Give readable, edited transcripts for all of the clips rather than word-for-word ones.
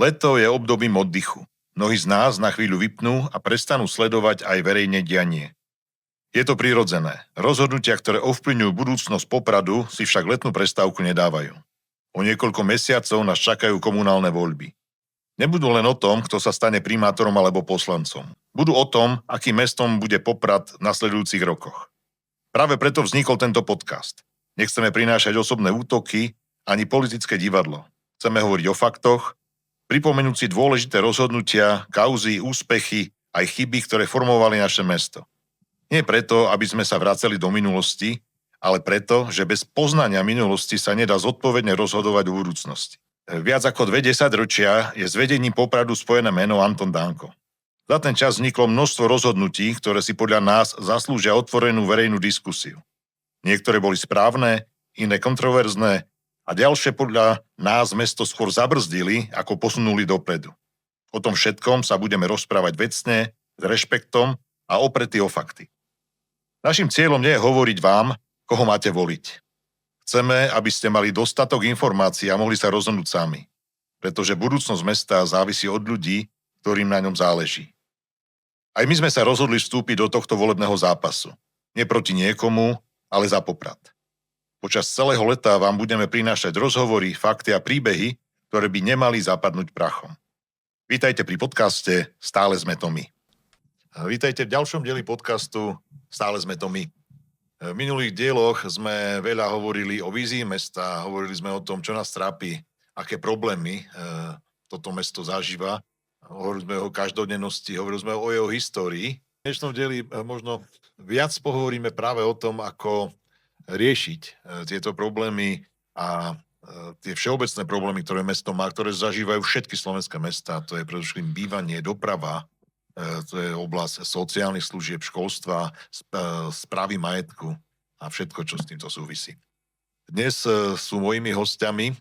Leto je obdobím oddychu. Mnohí z nás na chvíľu vypnú a prestanú sledovať aj verejné dianie. Je to prirodzené. Rozhodnutia, ktoré ovplyvňujú budúcnosť Popradu, si však letnú prestávku nedávajú. O niekoľko mesiacov nás čakajú komunálne voľby. Nebudú len o tom, kto sa stane primátorom alebo poslancom. Budú o tom, akým mestom bude Poprad v nasledujúcich rokoch. Práve preto vznikol tento podcast. Nechceme prinášať osobné útoky ani politické divadlo. Chceme hovoriť o faktoch, pripomenúť si dôležité rozhodnutia, kauzy, úspechy aj chyby, ktoré formovali naše mesto. Nie preto, aby sme sa vracali do minulosti, ale preto, že bez poznania minulosti sa nedá zodpovedne rozhodovať o budúcnosti. Viac ako 20 ročia je s vedením Popradu spojené meno Anton Danko. Za ten čas vzniklo množstvo rozhodnutí, ktoré si podľa nás zaslúžia otvorenú verejnú diskusiu. Niektoré boli správne, iné kontroverzné a ďalšie podľa nás mesto skôr zabrzdili, ako posunuli dopredu. O tom všetkom sa budeme rozprávať vecne, s rešpektom a opretí o fakty. Naším cieľom nie je hovoriť vám, koho máte voliť. Chceme, aby ste mali dostatok informácií a mohli sa rozhodnúť sami, pretože budúcnosť mesta závisí od ľudí, ktorým na ňom záleží. Aj my sme sa rozhodli vstúpiť do tohto volebného zápasu. Nie proti niekomu, ale za Poprad. Počas celého leta vám budeme prinášať rozhovory, fakty a príbehy, ktoré by nemali zapadnúť prachom. Vítajte pri podcaste Stále sme to my. Vítajte v ďalšom dieli podcastu Stále sme to my. V minulých dieloch sme veľa hovorili o vízii mesta, hovorili sme o tom, čo nás trápi, aké problémy toto mesto zažíva. Hovorili sme o každodennosti, hovorili sme o jeho histórii. V dnešnom dieli možno viac pohovoríme práve o tom, ako riešiť tieto problémy a tie všeobecné problémy, ktoré mesto má, ktoré zažívajú všetky slovenské mestá. To je predovšetkým bývanie, doprava, to je oblasť sociálnych služieb, školstva, správy majetku a všetko, čo s týmto súvisí. Dnes sú mojimi hostiami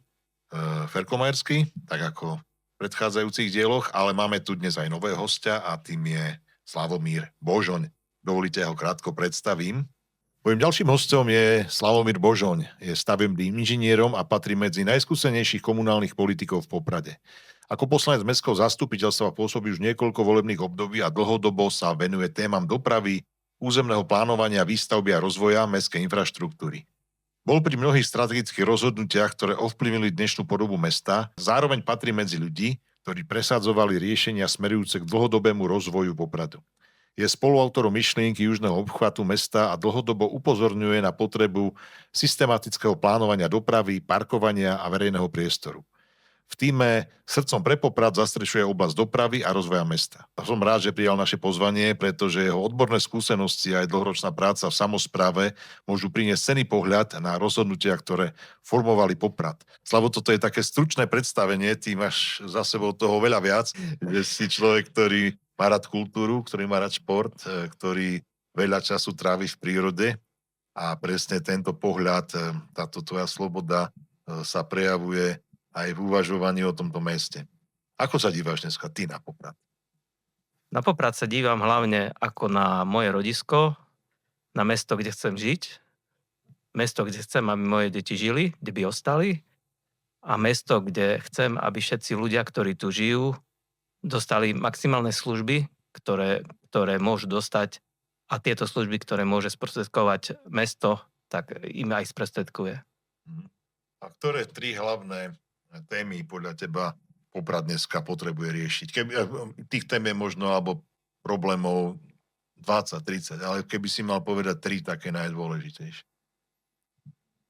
Ferko Majerský, tak ako v predchádzajúcich dieloch, ale máme tu dnes aj nového hostia a tým je Slavomír Božoň. Dovolite, ho krátko predstavím. Mojím ďalším hostom je Slavomír Božoň. Je stavebným inžinierom a patrí medzi najskúsenejších komunálnych politikov v Poprade. Ako poslanec mestského zastupiteľstva pôsobí už niekoľko volebných období a dlhodobo sa venuje témam dopravy, územného plánovania, výstavby a rozvoja mestskej infraštruktúry. Bol pri mnohých strategických rozhodnutiach, ktoré ovplyvnili dnešnú podobu mesta, zároveň patrí medzi ľudí, ktorí presadzovali riešenia smerujúce k dlhodobému rozvoju Popradu. Je spoluautorom myšlienky južného obchvatu mesta a dlhodobo upozorňuje na potrebu systematického plánovania dopravy, parkovania a verejného priestoru. V tíme Srdcom pre Poprad zastrešuje oblasť dopravy a rozvoja mesta. Som rád, že prijal naše pozvanie, pretože jeho odborné skúsenosti a aj dlhoročná práca v samospráve môžu priniesť cenný pohľad na rozhodnutia, ktoré formovali Poprad. Slavo, toto je také stručné predstavenie, ty máš za sebou toho veľa viac, že si človek, ktorý má rád kultúru, ktorý má rád šport, ktorý veľa času trávi v prírode a presne tento pohľad, táto tvoja sloboda sa prejavuje aj v uvažovaní o tomto meste. Ako sa díváš dneska ty na Poprad? Na Poprad sa dívam hlavne ako na moje rodisko, na mesto, kde chcem žiť, mesto, kde chcem, aby moje deti žili, kde by ostali a mesto, kde chcem, aby všetci ľudia, ktorí tu žijú, dostali maximálne služby, ktoré môžu dostať a tieto služby, ktoré môže sprostredkovať mesto, tak im aj sprostredkuje. A ktoré tri hlavné témy podľa teba Poprad dneska potrebuje riešiť? Tých tém je možno, alebo problémov 20, 30, ale keby si mal povedať tri také najdôležitejšie.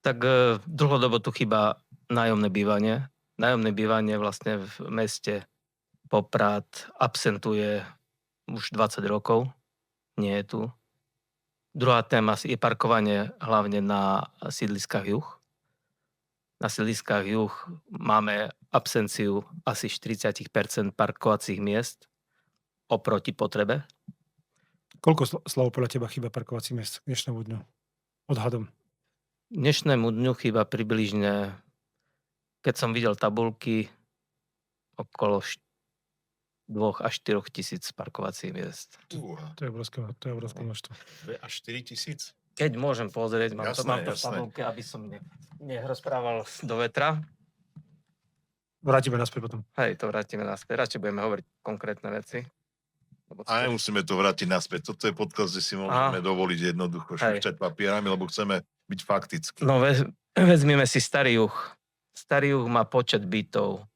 Tak dlhodobo tu chýba nájomné bývanie. Nájomné bývanie vlastne v meste Poprad absentuje už 20 rokov. Nie je tu. Druhá téma je parkovanie hlavne na sídliskách juh. Na sídliskách juh máme absenciu asi 40% parkovacích miest oproti potrebe. Koľko, Slavo, podľa teba chýba parkovacích miest k dnešnému dňu? Odhadom. Dnešnému dňu chýba približne, keď som videl tabuľky, okolo 2 až 4 tisíc parkovacích miest. To je obrovské množstvo. 2 až 4 tisíc? Keď môžem pozrieť, mám to v Jasné. tabulke, aby som nerozprával do vetra. Vrátime naspäť potom. Hej, to vrátime naspäť. Radšej budeme hovoriť konkrétne veci. Lebo A nemusíme to vrátiť naspäť. Toto je podcast, kde si môžeme dovoliť jednoducho šušťať papierami, lebo chceme byť faktickí. No vezmeme si Starý Juh. Starý Juh má počet bytov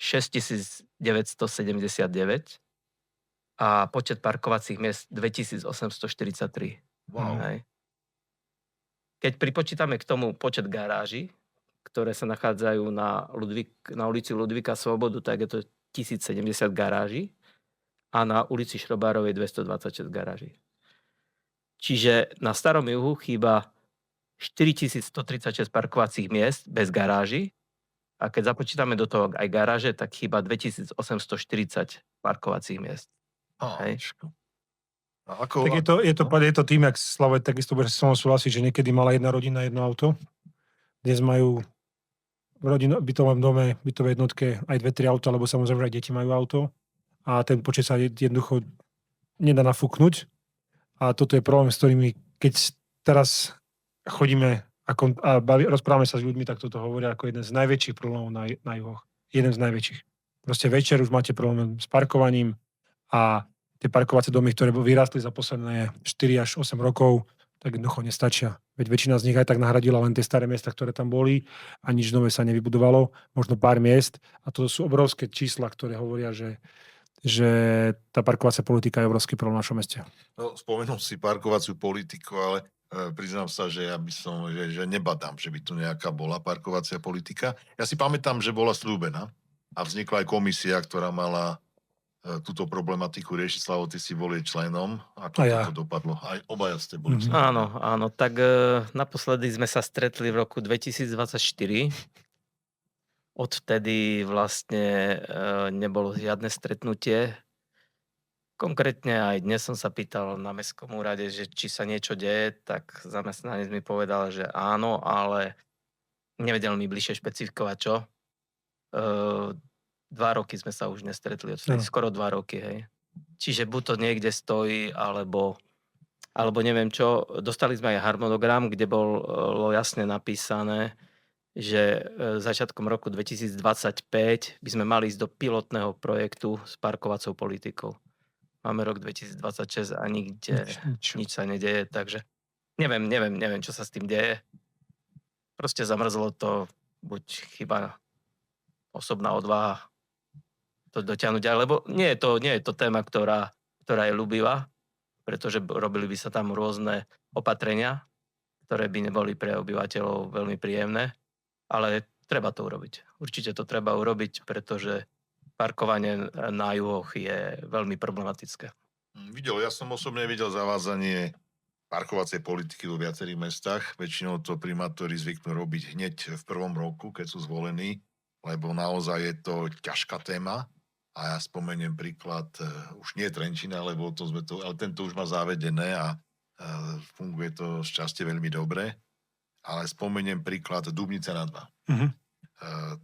6979 a počet parkovacích miest 2843. Wow. Hej. Keď pripočítame k tomu počet garáží, ktoré sa nachádzajú na ulici Ludvíka Svobodu, tak je to 1070 garáží a na ulici Šrobárovej 226 garáží. Čiže na Starom Juhu chýba 4136 parkovacích miest bez garáží a keď započítame do toho aj garáže, tak chýba 2840 parkovacích miest. Hej. A ako, Tak je to tým, jak Slavo takisto bude sa súhlasiť, že niekedy mala jedna rodina jedno auto. Dnes majú v bytovom dome, bytovej jednotke aj 2-3 auta, alebo samozrejme aj deti majú auto. A ten počet sa jednoducho nedá nafúknuť. A toto je problém, s ktorými, keď teraz chodíme a rozprávame sa s ľuďmi, tak toto hovoria ako jeden z najväčších problémov na juhoch. Jeden z najväčších. Proste večer už máte problém s parkovaním a tie parkovacie domy, ktoré vyrástli za posledné 4 až 8 rokov, tak jednoducho nestačia. Veď väčšina z nich aj tak nahradila len tie staré miesta, ktoré tam boli a nič nové sa nevybudovalo, možno pár miest. A to sú obrovské čísla, ktoré hovoria, že tá parkovacia politika je obrovský problém v našom meste. No, spomenul si parkovaciu politiku, ale priznám sa, že ja by som, že nebadám, že by tu nejaká bola parkovacia politika. Ja si pamätám, že bola slúbená a vznikla aj komisia, ktorá mala túto problematiku riešiť. Slavo, ty si bol jej členom. Ako to dopadlo? Aj obaja ste boli členom. Áno. Tak naposledy sme sa stretli v roku 2024. Odvtedy vlastne nebolo žiadne stretnutie. Konkrétne aj dnes som sa pýtal na mestskom úrade, že či sa niečo deje, tak zamestnanec mi povedal, že áno, ale nevedel mi bližšie špecifikovať čo. 2 roky sme sa už nestretli, skoro 2 roky, hej. Čiže buď to niekde stojí, alebo neviem čo. Dostali sme aj harmonogram, kde bolo jasne napísané, že začiatkom roku 2025 by sme mali ísť do pilotného projektu s parkovacou politikou. Máme rok 2026 a nikde nič sa nedeje, takže neviem, čo sa s tým deje. Proste zamrzlo to, buď chyba osobná odvaha to dotiahnuť, lebo nie je to téma, ktorá je ľúbivá, pretože robili by sa tam rôzne opatrenia, ktoré by neboli pre obyvateľov veľmi príjemné, ale treba to urobiť. Určite to treba urobiť, pretože parkovanie na juhoch je veľmi problematické. Ja som osobne videl zavádzanie parkovacej politiky vo viacerých mestách. Väčšinou to primátori zvyknú robiť hneď v prvom roku, keď sú zvolení, lebo naozaj je to ťažká téma. A ja spomeniem príklad, už nie Trenčína, lebo ale tento už má zavedené a funguje to šťastie veľmi dobre. Ale spomeniem príklad Dubnice nad Váhom. Mm-hmm.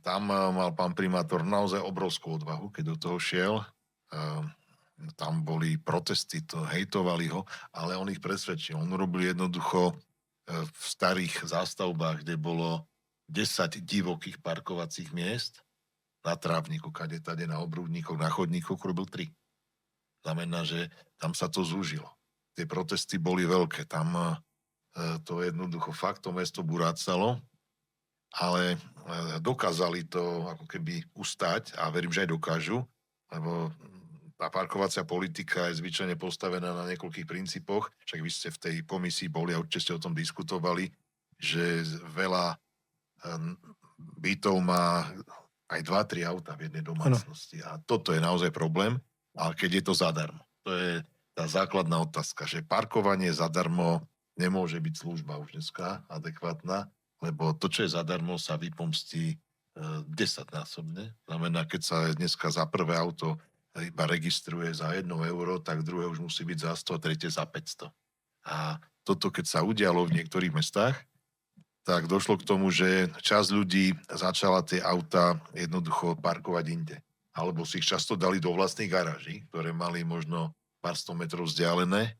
Tam mal pán primátor naozaj obrovskú odvahu, keď do toho šiel. Tam boli protesty, to hejtovali ho, ale on ich presvedčil. On urobil jednoducho v starých zástavbách, kde bolo 10 divokých parkovacích miest, na trávniku, kade-tade, na obrúdníkoch, na chodníkoch, robil 3. Znamená, že tam sa to zúžilo. Tie protesty boli veľké. Tam to jednoducho fakt to mesto burácalo, ale dokázali to ako keby ustať a verím, že aj dokážu, lebo tá parkovacia politika je zvyčajne postavená na niekoľkých princípoch. Však vy ste v tej komisii boli a určite ste o tom diskutovali, že veľa bytov má aj 2-3 auta v jednej domácnosti. A toto je naozaj problém, ale keď je to zadarmo. To je tá základná otázka, že parkovanie zadarmo nemôže byť služba už dneska adekvátna, lebo to, čo je zadarmo, sa vypomstí 10-násobne. Znamená, keď sa dneska za prvé auto iba registruje za 1 euro, tak druhé už musí byť za 100, tretie za 500. A toto, keď sa udialo v niektorých mestách, tak došlo k tomu, že časť ľudí začala tie auta jednoducho parkovať inde. Alebo si ich často dali do vlastných garáží, ktoré mali možno pár 100 metrov vzdialené.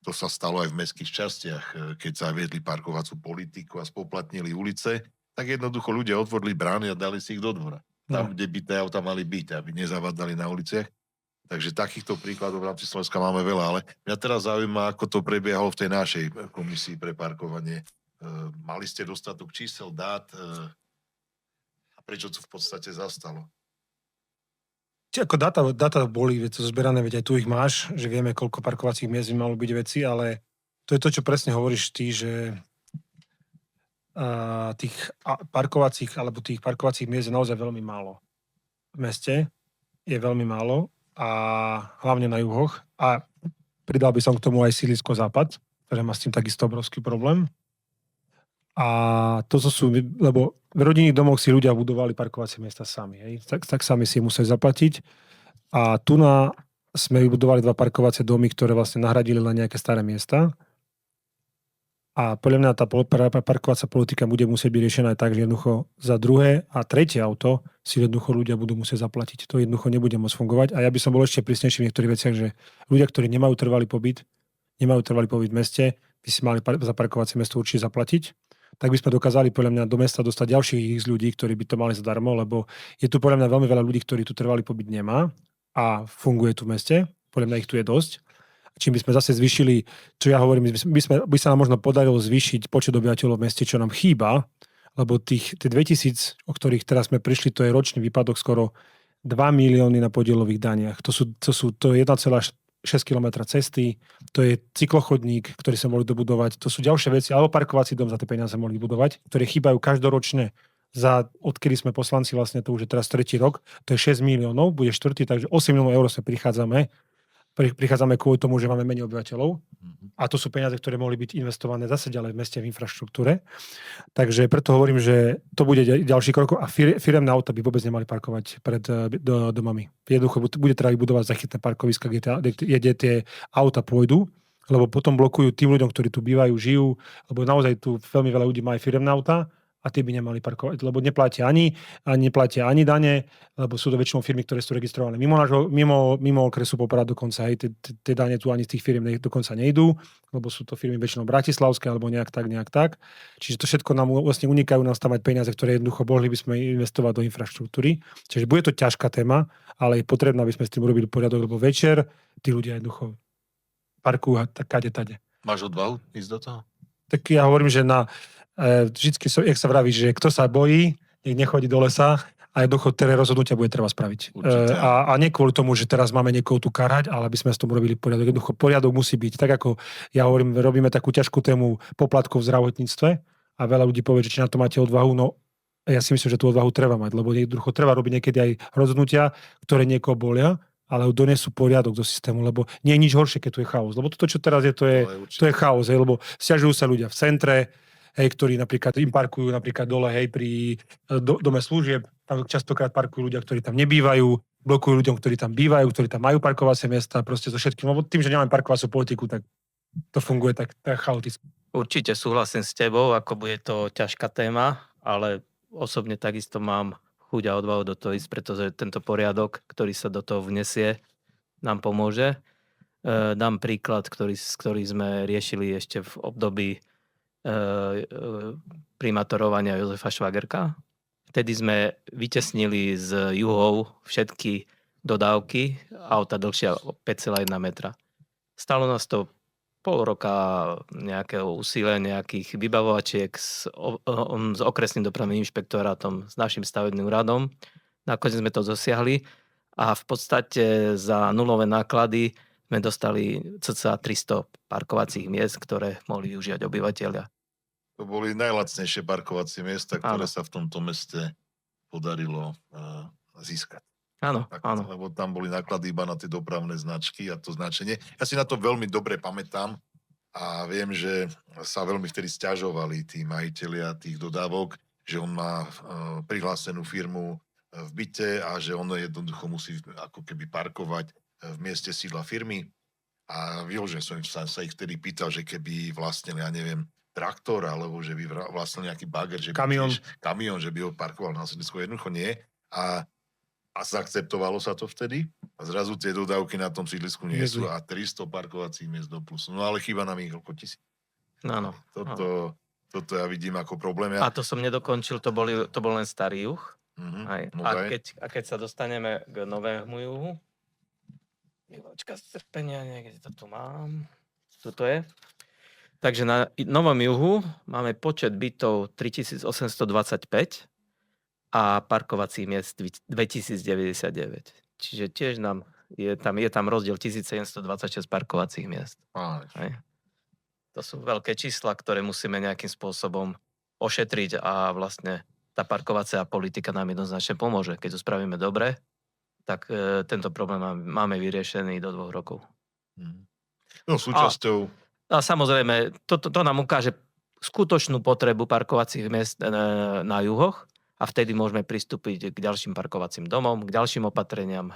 To sa stalo aj v mestských častiach, keď zaviedli parkovacú politiku a spoplatnili ulice, tak jednoducho ľudia otvorili brány a dali si ich do dvora. tam, kde by tie auta mali byť, aby nezavadali na uliciach. Takže takýchto príkladov v rámci Slovenska máme veľa, ale mňa teraz zaujíma, ako to prebiehalo v tej našej komisii pre parkovanie. Mali ste dostatok čísel, dát a prečo to v podstate zastalo? Ako data boli, veď to zberané, veď aj tu ich máš, že vieme, koľko parkovacích miest by malo byť veci, ale to je to, čo presne hovoríš ty, že tých parkovacích miest je naozaj veľmi málo. V meste je veľmi málo a hlavne na juhoch. A pridal by som k tomu aj Sídlisko-Západ, ktoré má s tým takisto obrovský problém. A to sú, lebo v rodinných domoch si ľudia budovali parkovacie miesta sami. Hej? Tak sami si museli zaplatiť. A tu sme vybudovali 2 parkovacie domy, ktoré vlastne nahradili len nejaké staré miesta. A podľa mňa tá parkovacia politika bude musieť byť riešená aj tak, že jednoducho za druhé a tretie auto si jednoducho ľudia budú musieť zaplatiť. To jednoducho nebude môcť fungovať. A ja by som bol ešte prísnejší v niektorých veciach, že ľudia, ktorí nemajú trvalý pobyt v meste, by si mali za parkovacie miesto určite zaplatiť. Tak by sme dokázali podľa mňa do mesta dostať ďalších ľudí, ktorí by to mali zadarmo, lebo je tu podľa mňa veľmi veľa ľudí, ktorí tu trvalý pobyt nemá a funguje tu v meste. Podľa mňa ich tu je dosť. Čím by sme zase zvýšili, čo ja hovorím, by sa nám možno podarilo zvýšiť počet obyvateľov v meste, čo nám chýba, lebo tie 2000, o ktorých teraz sme prišli, to je ročný výpadok skoro 2 milióny na podielových daniach. To je 1,6 km cesty, to je cyklochodník, ktorý sa mohli dobudovať, to sú ďalšie veci, alebo parkovací dom za tie peniaze mohli budovať, ktoré chýbajú každoročne odkedy sme poslanci, vlastne to už je teraz 3. rok, to je 6 miliónov, bude 4., takže 8 miliónov eur sa prichádzame kvôli tomu, že máme menej obyvateľov a to sú peniaze, ktoré mohli byť investované zase ďalej v meste v infraštruktúre. Takže preto hovorím, že to bude ďalší krok a firemné auta by vôbec nemali parkovať pred domami. Jednoducho bude treba vybudovať zachytné parkoviska, kde tie auta pôjdu, lebo potom blokujú tým ľuďom, ktorí tu bývajú, žijú, lebo naozaj tu veľmi veľa ľudí má aj firemné auta a tie by nemali parkovať, lebo neplatia ani dane, lebo sú to väčšinou firmy, ktoré sú registrované mimo okresu Poprad dokonca, aj tie dane tu ani z tých firm dokonca nejdú, lebo sú to firmy väčšinou bratislavské alebo nejak tak. Čiže to všetko nám vlastne unikajú nám stavať peniaze, ktoré jednoducho mohli by sme investovať do infraštruktúry. Čiže bude to ťažká téma, ale je potrebné, aby sme s tým urobili poriadok, lebo večer tí ľudia jednoducho parkujú tade. Máš odvahu ísť do toho? Tak ja hovorím, že vždycky, jak sa vraví, že kto sa bojí, nech nechodí do lesa a jednoducho tie rozhodnutia bude treba spraviť. A nie kvôli tomu, že teraz máme niekoho tu karať, ale aby sme s tom robili poriadok. Jednoducho poriadok musí byť. Tak ako ja hovorím, robíme takú ťažkú tému poplatkov v zdravotníctve a veľa ľudí povie, že či na to máte odvahu, no ja si myslím, že tú odvahu treba mať, lebo jednoducho treba robiť niekedy aj rozhodnutia, ktoré niekoho bolia, ale donesú poriadok do systému, lebo nie je nič horšie, keď tu je chaos. Lebo toto, čo teraz je, to je chaos, lebo sťažujú sa ľudia v centre, ktorí napríklad im parkujú napríklad dole, pri dome služieb. Tam častokrát parkujú ľudia, ktorí tam nebývajú, blokujú ľuďom, ktorí tam bývajú, ktorí tam majú parkovacie miesta, proste so všetkým. Lebo tým, že nemáme parkovaciu politiku, tak to funguje tak chaoticky. Určite súhlasím s tebou, ako bude to ťažká téma, ale osobne takisto mám chuť a odvahu do toho ísť, pretože tento poriadok, ktorý sa do toho vnesie, nám pomôže. Dám príklad, ktorý sme riešili ešte v období primátorovania Jozefa Švagerka. Vtedy sme vytesnili z juhov všetky dodávky auta dlhšia 5,1 metra. Stalo nás to pol roka nejakého úsilia, nejakých vybavovačiek s okresným dopravným inšpektorátom, s našim stavebným úradom. Nakoniec sme to dosiahli a v podstate za nulové náklady sme dostali cca 300 parkovacích miest, ktoré mohli využívať obyvateľia. To boli najlacnejšie parkovacie miesta, ktoré sa v tomto meste podarilo získať. Áno. Lebo tam boli náklady iba na tie dopravné značky a to značenie. Ja si na to veľmi dobre pamätám a viem, že sa veľmi vtedy sťažovali tí majitelia tých dodávok, že on má prihlásenú firmu v byte a že on jednoducho musí ako keby parkovať v mieste sídla firmy. A vyložené som sa ich vtedy pýtal, že keby vlastnili, ja neviem, traktor, alebo že by vlastnil nejaký bager, že kamión, že by ho parkoval na sídlisku, jednoducho nie. A zaakceptovalo sa to vtedy a zrazu tie dodávky na tom sídlisku nie sú a 300 parkovacích miest do plusu. No ale chýba nám ich okolo 1000. Áno. Toto ja vidím ako problém. A to som nedokončil, to bol len starý juh. No A keď sa dostaneme k Novému juhu, chvíľočka strpenia, niekde to tu mám. Tuto je. Takže na Novom juhu máme počet bytov 3825 a parkovacích miest 2099. Čiže tiež je tam rozdiel 1726 parkovacích miest. Hej. To sú veľké čísla, ktoré musíme nejakým spôsobom ošetriť a vlastne tá parkovacia politika nám jednoznačne pomôže. Keď to spravíme dobre, tak tento problém máme vyriešený do 2 rokov. No súčasťou... A samozrejme, to nám ukáže skutočnú potrebu parkovacích miest na juhoch a vtedy môžeme pristúpiť k ďalším parkovacím domom, k ďalším opatreniam,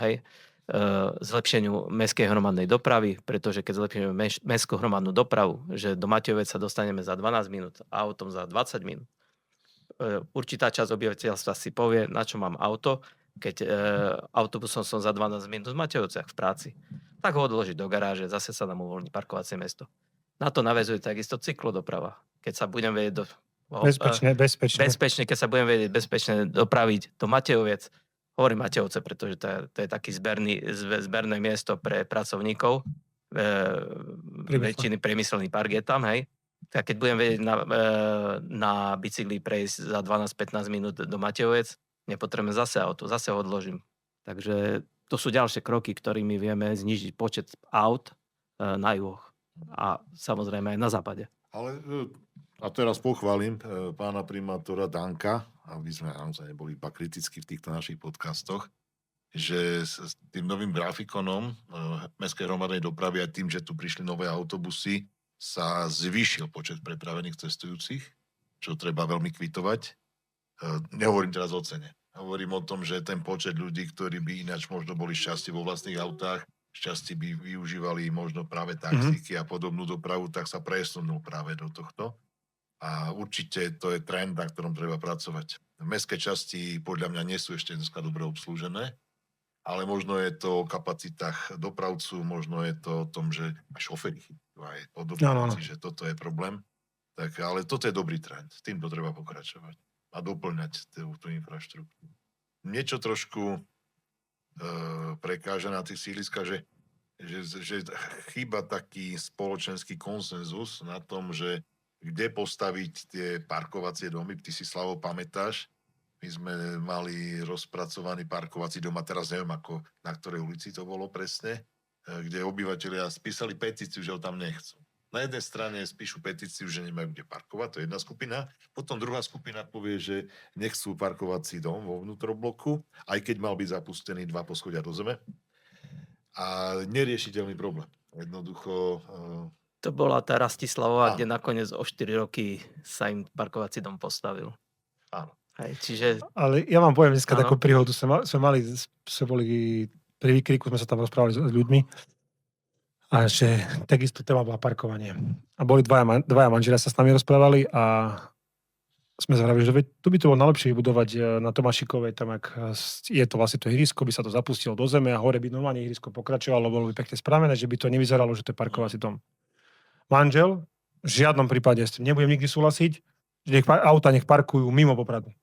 zlepšeniu mestskej hromadnej dopravy, pretože keď zlepšíme mestskú hromadnú dopravu, že do Matejovec sa dostaneme za 12 minút a autom za 20 minút, určitá časť obyvateľstva si povie, na čo mám auto, keď autobusom som za 12 minút v Matejovciach v práci. Tak ho odložiť do garáže, zase sa nám uvoľní parkovacie miesto. Na to naväzuje takisto cyklodoprava. Keď sa budem vedieť bezpečne, keď sa budem vedieť bezpečne dopraviť do Matejoviec, hovorím Matejovce, pretože to je taký zberné miesto pre pracovníkov. Väčšiny priemyselný park je tam, hej. Tak keď budem vedieť na bicykli prejsť za 12-15 minút do Matejoviec, nepotrebujem zase auto, zase ho odložím. Takže to sú ďalšie kroky, ktorými vieme znižiť počet aut na juhoch a samozrejme aj na západe. Ale a teraz pochválim pána primátora Danka, aby sme naozaj neboli iba kritickí v týchto našich podcastoch, že s tým novým grafikonom mestskej hromadnej dopravy a tým, že tu prišli nové autobusy, sa zvýšil počet prepravených cestujúcich, čo treba veľmi kvitovať. Nehovorím teraz o cene. Hovorím o tom, že ten počet ľudí, ktorí by ináč možno boli šťastí vo vlastných autách, šťastí by využívali možno práve taxíky a podobnú dopravu, tak sa presunul práve do tohto. A určite to je trend, na ktorom treba pracovať. Mestské časti podľa mňa nie sú ešte dneska dobre obslúžené, ale možno je to o kapacitách dopravcu, možno je to o tom, že aj šoféri chybujú aj podobné veci, že toto je problém. Tak, ale toto je dobrý trend, s týmto treba pokračovať a doplňať tú infraštruktúru. Niečo trošku prekáža na tých sídliskách, že chýba taký spoločenský konsenzus na tom, že kde postaviť tie parkovacie domy. Ty si, Slavo, pamätáš? My sme mali rozpracovaný parkovací dom a teraz neviem, na ktorej ulici to bolo presne, kde obyvateľia spísali petíciu, že ho tam nechcú. Na jednej strane spíšu petíciu, že nemajú kde parkovať, to je jedna skupina. Potom druhá skupina povie, že nechcú parkovací dom vo vnútrobloku, aj keď mal byť zapustený 2 poschodia do zeme. A neriešiteľný problém. Jednoducho... To bola tá Rastislavová, kde nakoniec o 4 roky sa im parkovací dom postavil. Áno. Hej, čiže... Ale ja vám poviem dneska takú príhodu. Sme boli pri výkriku, sme sa tam rozprávali s ľuďmi. A že takisto téma bola parkovanie. A boli dvaja manželia sa s nami rozprávali a sme zvrali, že to by to bolo najlepšie vybudovať na Tomášikovej, tam ak je to vlastne to ihrisko, by sa to zapustilo do zeme a hore by normálne ihrisko pokračovalo, bolo by pekne spravené, že by to nevyzeralo, že to je parkovací dom. Manžel, v žiadnom prípade s tým nebudem nikdy súhlasiť, že auta nech parkujú mimo Popradu.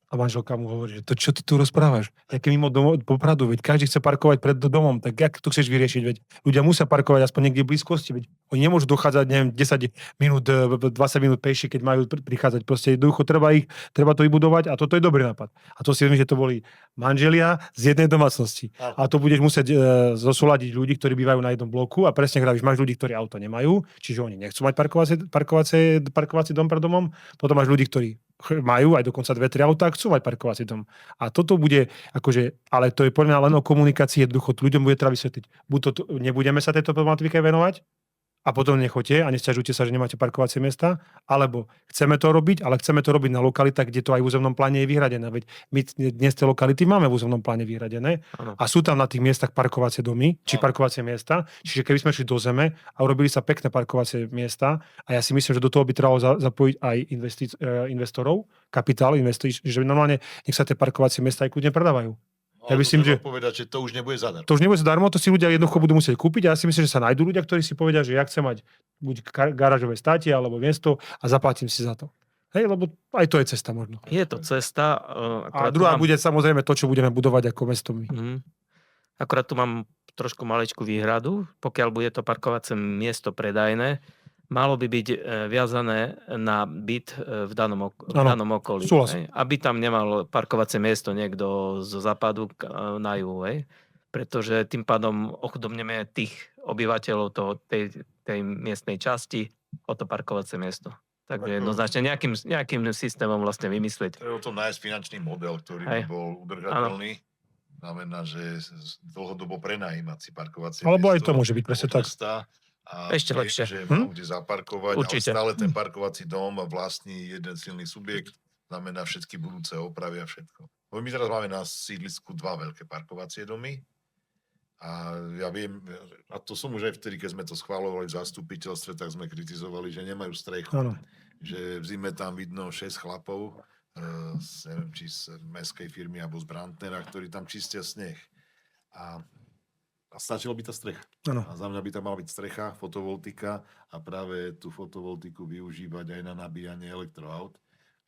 A manželka mu hovorí, že to čo ty tu rozprávaš? Jaké mimo Popradu, veď každý chce parkovať pred domom, tak jak to chceš vyriešiť, veď ľudia musia parkovať aspoň niekde v blízkosti, veď oni nemôžu dochádzať, neviem, 10 minút, 20 minút pešie, keď majú prichádzať, proste jednoducho treba to vybudovať a toto je dobrý nápad. A to si myslím, že to boli manželia z jednej domácnosti. A to budeš musieť zosúladiť ľudí, ktorí bývajú na jednom bloku a presne hľadáš, máš ľudí, ktorí auto nemajú, čiže oni nechcú mať parkovací dom pred domom, potom máš ľudí, ktorí majú aj dokonca 2-3 autá, chcú mať parkovací dom. A toto bude, akože, ale to je podľa mňa len o komunikácii, jednoducho ľuďom bude treba vysvetliť. Buď to nebudeme sa tejto problematike venovať a potom nechoďte a nesťažujte sa, že nemáte parkovacie miesta, alebo chceme to robiť, ale chceme to robiť na lokalitách, kde to aj v územnom pláne je vyhradené. Veď my dnes tie lokality máme v územnom pláne vyhradené a sú tam na tých miestach parkovacie domy, či parkovacie miesta. Čiže keby sme šli do zeme a urobili sa pekné parkovacie miesta, a ja si myslím, že do toho by trebalo zapojiť aj investorov, kapitál, že normálne nech sa tie parkovacie miesta aj kľudne predávajú. Ja myslím, že povedať, že to už nebude zadarmo. To už nebude zadarmo, to si ľudia jednoducho budú musieť kúpiť a ja si myslím, že sa nájdú ľudia, ktorí si povedia, že ja chcem mať buď garážové státie alebo miesto a zaplatím si za to. Hej, lebo aj to je cesta možno. Je to cesta. A druhá bude samozrejme to, čo budeme budovať ako mesto my. Akorát tu mám trošku maličkú výhradu. Pokiaľ bude to parkovacie miesto predajné, malo by byť viazané na byt v danom okolí. súhlasím. Aby tam nemal parkovacie miesto niekto zo západu na juhu. Pretože tým pádom ochudobneme tých obyvateľov tej miestnej časti o to parkovacie miesto. Takže jednoznačne nejakým systémom vlastne vymyslieť. To je o tom nájsť finančný model, ktorý by bol udržateľný. Znamená, že dlhodobo prenajímať si parkovacie Alebo miesto. aj to môže byť presne tak. A Ešte lepšie. Že má kde zaparkovať, Určite. ale stále ten parkovací dom vlastní jeden silný subjekt, znamená všetky budúce opravy a všetko. My teraz máme na sídlisku 2 veľké parkovacie domy a ja viem, a to som už aj vtedy, keď sme to schváľovali v zastupiteľstve, tak sme kritizovali, že nemajú strechu. Áno. Že v zime tam vidno 6 chlapov, neviem, či z mestskej firmy alebo z Brandnera, ktorí tam čistia sneh. A stačilo by tá strecha. Áno. A za mňa by tam mala byť strecha, fotovoltika a práve tú fotovoltiku využívať aj na nabíjanie elektroaut,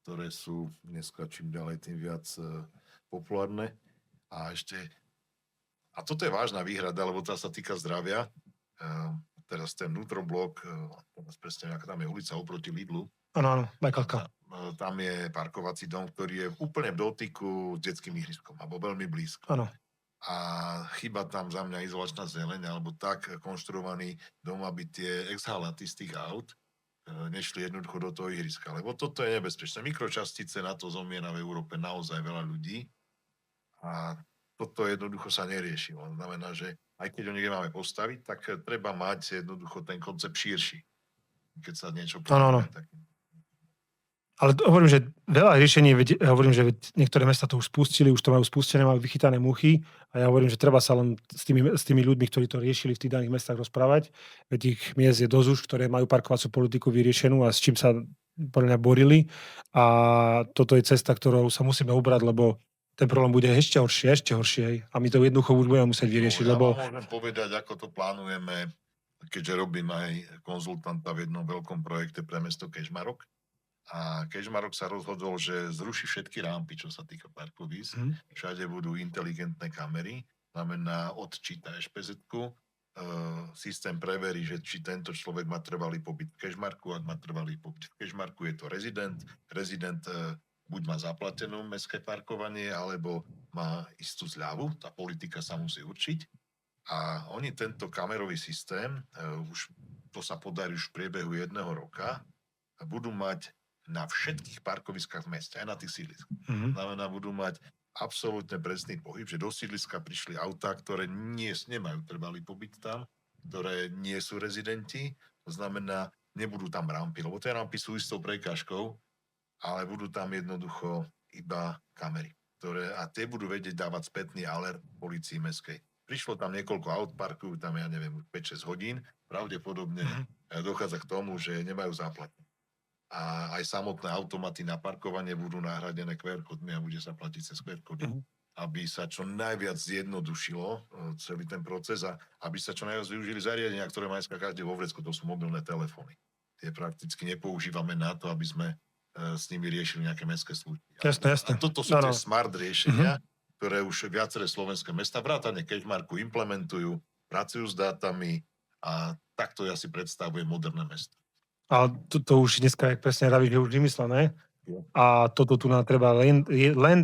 ktoré sú dneska čím ďalej tým viac populárne. A toto je vážna výhrada, lebo tá sa týka zdravia. Teraz ten vnútroblok, presne aká tam je ulica oproti Lidlu. Áno, Bajkalka. Tam je parkovací dom, ktorý je úplne v dotyku s detským ihriskom, alebo veľmi blízko. Áno. A chýba tam za mňa izolačná zeleň, alebo tak konštruovaný dom, aby tie exhalaty z tých aut nešli jednoducho do toho ihriska. Lebo toto je nebezpečné. Mikročastice, na to zomiera v Európe naozaj veľa ľudí. A toto jednoducho sa nerieši. To znamená, že aj keď ho niekde máme postaviť, tak treba mať jednoducho ten koncept širší. Keď sa niečo plánuje. Ale hovorím, že veľa riešení, hovorím, že niektoré mesta to už spustili, už to majú spustené, majú vychytané muchy a ja hovorím, že treba sa len s tými ľuďmi, ktorí to riešili v tých daných mestách rozprávať. Veď tých miest je dosť už, ktoré majú parkovaciu politiku vyriešenú a s čím sa podľa mňa borili. A toto je cesta, ktorou sa musíme ubrať, lebo ten problém bude ešte horšie. A my to jednoducho už budeme musieť vyriešiť, lebo... Ja môžem povedať, ako to plánujeme, keďže robím aj konzultanta v jednom veľkom projekte pre mesto Kežmarok. A Kežmarok sa rozhodol, že zruší všetky rampy, čo sa týka parkovísk. Všade budú inteligentné kamery, znamená odčíta ešpezetku, systém preverí, že či tento človek má trvalý pobyt v Kežmarku, ak má trvalý pobyt v Kežmarku, je to rezident buď má zaplatenú mestské parkovanie, alebo má istú zľavu, tá politika sa musí určiť. A oni tento kamerový systém, už to sa podarí už v priebehu 1 roka, budú mať na všetkých parkoviskách v meste, aj na tých sídliskách. Znamená, budú mať absolútne presný pohyb, že do sídliska prišli autá, ktoré nemajú trvalý pobyt tam, ktoré nie sú rezidenti, to znamená, nebudú tam rampy, lebo tie rampy sú istou prekážkou, ale budú tam jednoducho iba kamery, a tie budú vedieť dávať spätný alert polícii mestskej. Prišlo tam niekoľko aut, parkujú tam, ja neviem, 5-6 hodín, pravdepodobne dochádza k tomu, že nemajú záplatne. A aj samotné automaty na parkovanie budú nahradené QR-kódmi a bude sa platiť cez QR-kódy. Aby sa čo najviac zjednodušilo celý ten proces a aby sa čo najviac využili zariadenia, ktoré má dneska každý vo vrecku, to sú mobilné telefóny. Tie prakticky nepoužívame na to, aby sme s nimi riešili nejaké mestské služby. Jasné. A toto sú tie smart riešenia, ktoré už viaceré slovenské mesta, vrátane Kežmarku, implementujú, pracujú s dátami a takto ja si predstavujem moderné mesto. A to už dneska, jak presne Ravi, že už vymyslené. A toto tu nám treba len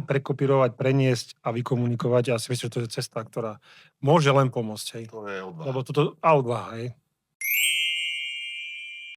prekopírovať, preniesť a vykomunikovať. Ja si myslím, že to je cesta, ktorá môže len pomôcť. Hej. To je odvaha. Lebo toto odvaha, hej.